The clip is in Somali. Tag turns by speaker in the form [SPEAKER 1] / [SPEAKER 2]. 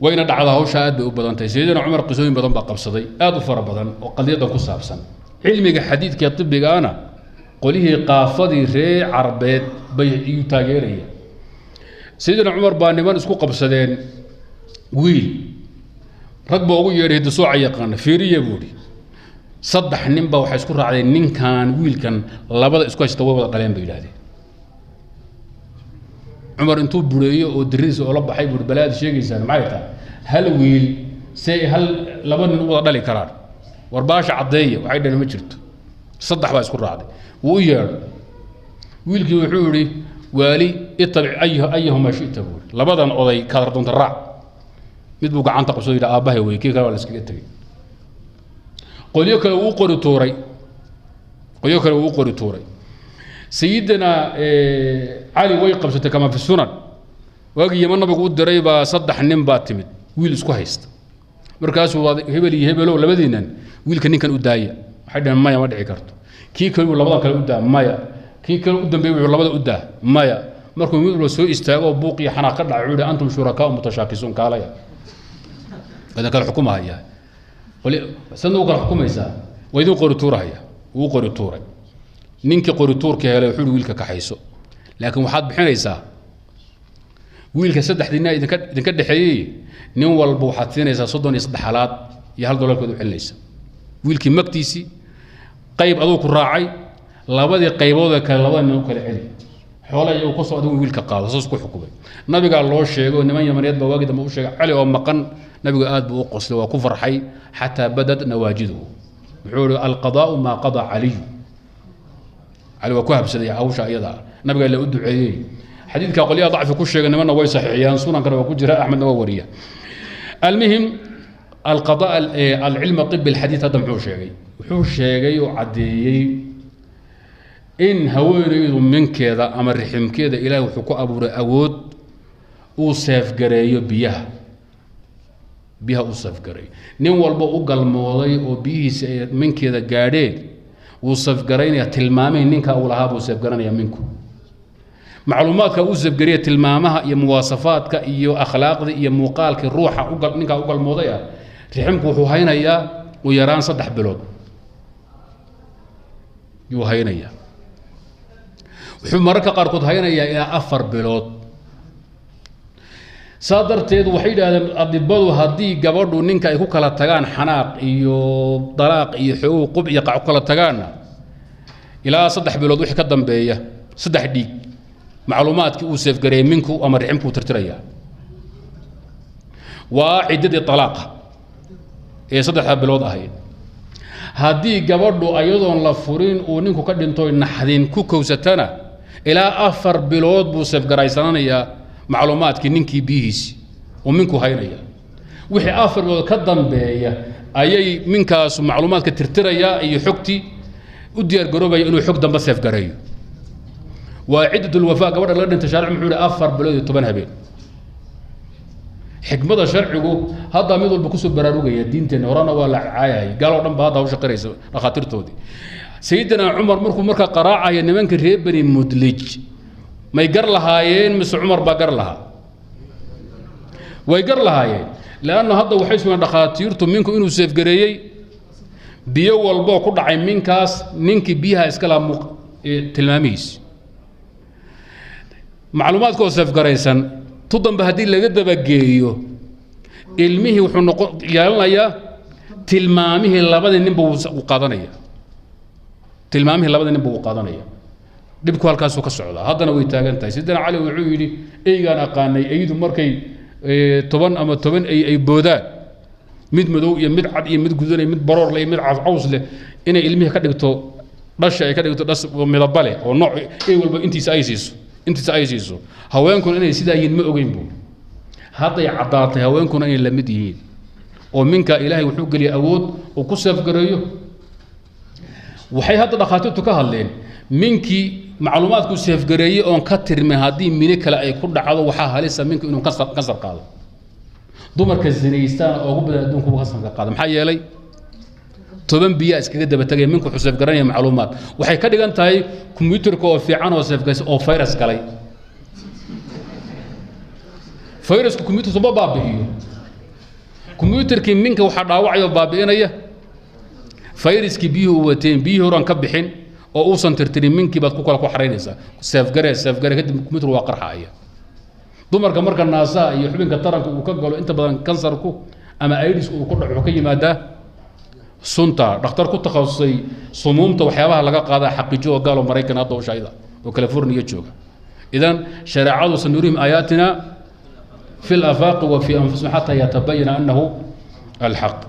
[SPEAKER 1] wayna dhacda hawsha aad bay u badan tahay sayyidina Umar qisooyin badan baa qabsaday aad u fara badan oo qadiyadan ku saabsan cilmiga xadiidka iyo tibbigaana qolihii qaafadii reer Carbeed bay u taageerayeen sayyidina Umar baa niman isku qabsadeen wiil rag baa ugu yeeray dasuuca yaqaan fiiriye buuri saddex nin baa waxa isku raacday ninkan wiilkan labada isku haysta wada dhaleen bay yiraahdeen Umar intuu bureeyo oo diriis oo la baxay bur balaad sheegaysan maxay hal wiil say hal laba nin wada dhali karaan warbaasha cadeeyo waxay dhan ma jirto saddex baa isku raacday wuu yeer wiilkii wuxuu yiri waali itabi ayhuma shi'ta bur labadan oday ka doonta raac mid buu gacanta qabsoo yiri aabahay way kii kale la iskaga tagay qoliyo kale uu qori tuuray سيدنا علي ويقبسته كما في السنن واجي يمن نبي قد دريبا صدح نم باتمد ويل اسكو هيست مركاس هبلو لبدينن ويل كان كان ودايا حدا ما ما دحي كرتو كي كان لبدا كلا ودا مايا كي كان ودنبي لبدا ودا مايا markuu mid loo soo istaago buuq iyo xanaaq ka dhacuuday antum shurakaa mutashaakisun kaalaya wada kala xukumaaya wali sanadu kala xukumaysa waydu qori tuuraya uu qori tuuray ninkii qori tuurka helay wuxuu wiilka ka xayso laakiin waxaad bixinaysaa wiilka saddexdiina idinka dhaxeeyay nin walba waxaad siinaysaa 33 xalaad iyo $1 u celinaysa wiilkii magtiisi qayb adoo ku raacay labadii qaybood kale labada nin kala celi xoolaha uu ku soo adoo wiilka qaado soo isku xukumay nabiga loo sheego niman yamaneed baa waagida ma u sheegay cali oo maqan nabiga aad buu u qoslay waa ku farxay hatta badad nawaajiduhu wuxuu al-qadaa ma qada ali على وكهب سدي عوشة أيضا نبغى اللي أدعو عليه حديث كقولي ضعف كل شيء إنما نوي صحيحيان سنن كانوا كجراء أحمد نوورية المهم القضاء العلم طب الحديث هذا محوش شيء وعدي إن هوري من كذا أمر رحم كذا إلى وحكو أبو رأود وصف جري بها وصف جري نوال بقول موضي وبيه من كذا جاري وصف جرينا تلمامه إنك أولها وصف جرينا منكم معلوماتك وصف جرينا تلمامها يا مواصفاتك يا أخلاق يا مقالك الروح أقل إنك أقل موضيع رحمك وحينا يا ويران صدح بلود يوهينا يا وحمرك قارقود هينا يا إلى أفر بلود صادرتيد وحيد أدبادو هدي جبردو نينكا يكو كلا تجان حناق يو طلاق يحقوق يقع كلا تجان إلى صدح بلود وحي كدم بيه صدح دي معلومات كوسف جري منكو أمر عمكو ترتريا وعدد الطلاق إيه صدح بلود أهين هدي جبردو أيضا لفورين ونينكو كدنتو نحدين كوكو ستنا إلى أفر بلود بوسف جري سنانيا معلومات كنينكي بيهيس ومنكو هينيا وحي آفر كدن بيا أي منكاس معلومات كترتريا أي حكتي ودير قروبي إنه حك دم بس يفقريه وعدة الوفاء قبل الله أنت شارع محول آفر بلود تبنها بين حكمة شرعه هذا ميدل بكسب براروجي الدين تنورانا ولا عاي قالوا دم بهذا وش قريس لخاطر تودي سيدنا عمر مركو قراعة يعني منك ريبني مدلج ما يقر لهايين مس عمر بقر لها ويقر لهايين لأنه هذا وحيس من دخاتيرته منكم إنه سيف قريي بيو والبو كل عين منكاس ننكي بيها إسكالها تلاميذ معلومات كو سيف قريسان تضم بهدي اللي قد بقيو علمه وحنو يالنا يا تلمامه اللبد النبو وقادنيا تلمامه اللبد النبو وقادنيا dhibku halkaas uu ka socdaa hadana way taagan tahay sidana cali wuxuu yiri eegaan aqaanay eeydu markay 10 ama 10 ay boodaan mid madow iyo mid cad iyo mid gudanay mid baroor leh mid caws leh inay ilmihi ka dhigto dhasha ay ka dhigto dhas midab leh oo nooc ay walba intiisa ay siiso haweenkuna inay sidaa yiin ma ogeyn buu hadda ay cadaatay haweenkuna inay la mid yihiin oo minka ilaahay wuxuu galiyay awood oo ku safgareeyo waxay hadda dhaqaatiirtu ka hadleen minkii macluumaadku safgareeyay oo ka tirmay hadii mine kale ay ku dhacdo waxa halisa minka inuu ka sar qaado dumarka zinaystaan oo ugu badan adduunka ka sar qaado maxay yeelay toban biya iskaga daba tagay minku xusaf garanaya macluumaad waxay ka dhigan tahay kombiyuutarka oo fiican oo safgays oo virus galay virusku kombiyuutarka baabi'iyo كمبيوتركي منك وحا داوعيو بابئنيا فيروسكي بيو وتين بيو هوران كبخين oo uusan tirtirin minkii baad ku kala ku xareynaysaa safgare kadib kombiyuutar waa qarxaya dumarka marka naasaha iyo xubinka taranka uu ka galo inta badan kansarku ama aidisku uu ku dhaco ka yimaadaa sunta dhakhtar ku takhasusay sumuumta waxyaabaha laga qaadaa xaqiijo oo gaalo maraykan hadda oo shayda oo california jooga idan shariicadu sanurihim ayatina fi al-afaq wa fi anfusihim hatta yatabayyana annahu al-haq